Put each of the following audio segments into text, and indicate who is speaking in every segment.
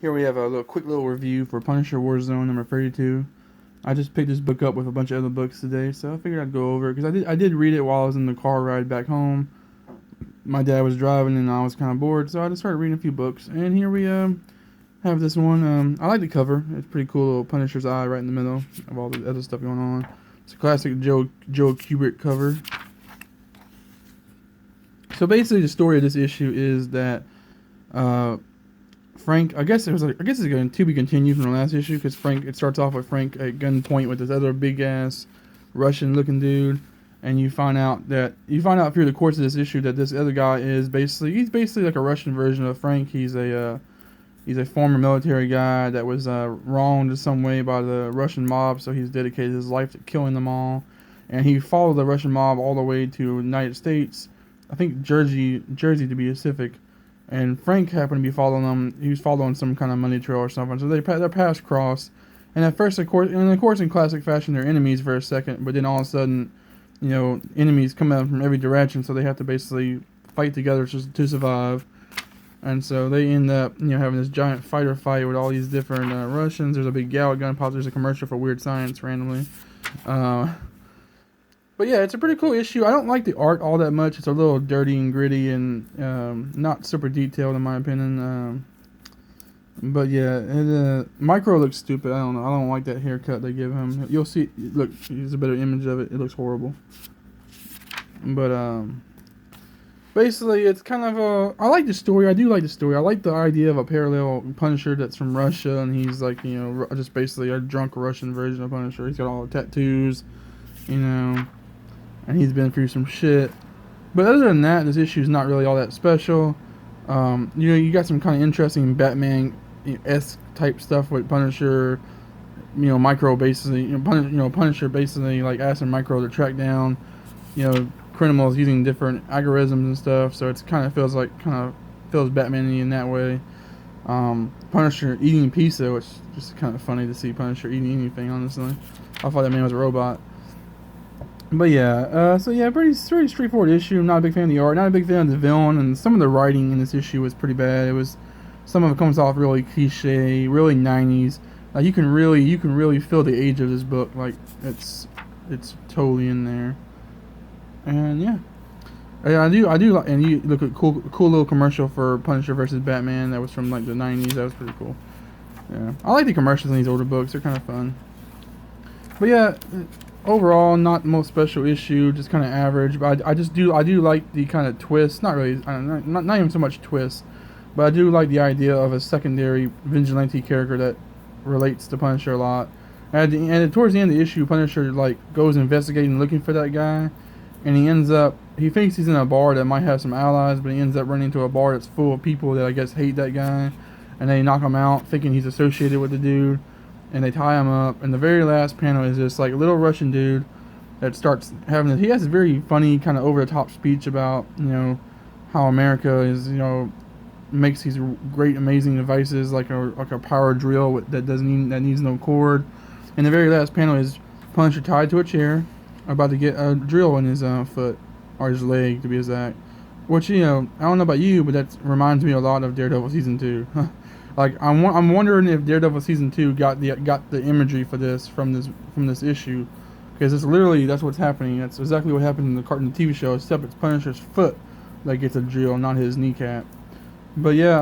Speaker 1: Here we have a quick little review for Punisher Warzone number 32. I just picked this book up with a bunch of other books today, so I figured I'd go over it because I did read it while I was in the car ride back home. My dad was driving and I was kind of bored, so I just started reading a few books. And here we have this one. I like the cover. It's pretty cool, little Punisher's eye right in the middle of all the other stuff going on. It's a classic Joe Kubert cover. So basically, the story of this issue is that Frank, I guess it's going to be continued from the last issue because it starts off with Frank at gunpoint with this other big ass Russian-looking dude, and you find out through the course of this issue that this other guy he's basically like a Russian version of Frank. He's a former military guy that was wronged in some way by the Russian mob, so he's dedicated his life to killing them all, and he followed the Russian mob all the way to the United States, I think Jersey to be specific. And Frank happened to be following them. He was following some kind of money trail or something. So their paths cross. And at first, of course, in classic fashion, they're enemies for a second. But then all of a sudden, enemies come out from every direction. So they have to basically fight together to survive. And so they end up, having this giant fighter fight with all these different Russians. There's a big Gal gun pop. There's a commercial for Weird Science randomly. But yeah, it's a pretty cool issue. I don't like the art all that much. It's a little dirty and gritty and not super detailed in my opinion. But yeah, Micro looks stupid. I don't know. I don't like that haircut they give him. You'll see. Look, here's a better image of it. It looks horrible. But basically, it's kind of I like the story. I do like the story. I like the idea of a parallel Punisher that's from Russia, and he's like, just basically a drunk Russian version of Punisher. He's got all the tattoos, and he's been through some shit. But other than that, this issue is not really all that special. You got some kind of interesting Batman-esque type stuff with Punisher. Micro basically, Punisher basically like asking Micro to track down, criminals using different algorithms and stuff. So it's kind of feels Batman-y in that way. Punisher eating pizza, which is just kind of funny to see Punisher eating anything. Honestly, I thought that man was a robot. But yeah, pretty straightforward issue. I'm not a big fan of the art, not a big fan of the villain, and some of the writing in this issue was pretty bad. Some of it comes off really cliche, really 90s. You can really feel the age of this book. Like it's totally in there. And yeah, I do like. And you look at cool little commercial for Punisher versus Batman that was from like the 90s. That was pretty cool. Yeah, I like the commercials in these older books. They're kind of fun. But yeah. Overall, not the most special issue, just kind of average. But I do like the kind of twist. Not really, not even so much twist, but I do like the idea of a secondary vigilante character that relates to Punisher a lot. And towards the end of the issue, Punisher goes investigating, looking for that guy, and he thinks he's in a bar that might have some allies, but he ends up running into a bar that's full of people that I guess hate that guy, and they knock him out, thinking he's associated with the dude. And they tie him up, and the very last panel is this like little Russian dude that starts having he has a very funny kind of over the top speech about how America is makes these great amazing devices like a power drill that needs no cord. And the very last panel is Punisher tied to a chair, about to get a drill in his foot or his leg to be exact. Which I don't know about you, but that reminds me a lot of Daredevil season 2. Like I'm wondering if Daredevil season 2 got the imagery for this from this issue, because that's what's happening. That's exactly what happened in the TV show, except it's Punisher's foot that gets a drill, not his kneecap. But yeah,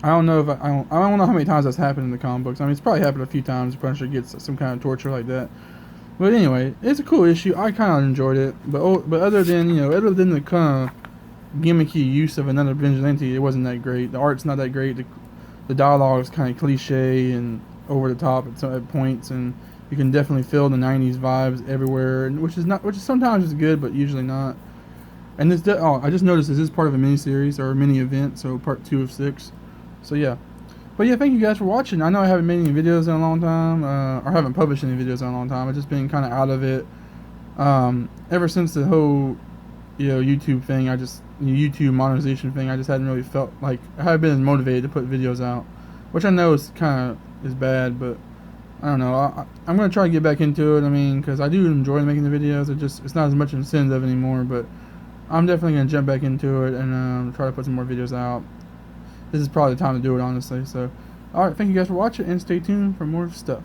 Speaker 1: I don't know how many times that's happened in the comic books. I mean, it's probably happened a few times. Punisher gets some kind of torture like that. But anyway, it's a cool issue. I kind of enjoyed it. But other than the kind of gimmicky use of another vigilante, it wasn't that great. The art's not that great. The dialogue is kind of cliche and over the top at points, and you can definitely feel the 90s vibes everywhere, which is sometimes is good, but usually not. And I just noticed this is part of a mini series or a mini event, so part 2 of 6. So yeah. But yeah, thank you guys for watching. I know I haven't made any videos in a long time, or haven't published any videos in a long time. I've just been kind of out of it. Ever since the whole YouTube thing, YouTube monetization thing, I just hadn't really felt like I haven't been motivated to put videos out, which I know is bad, but I don't know. I'm gonna try to get back into it. I mean, because I do enjoy making the videos. It's not as much incentive anymore, but I'm definitely gonna jump back into it and try to put some more videos out. this is probably the time to do it, honestly. So, all right, thank you guys for watching, and stay tuned for more stuff.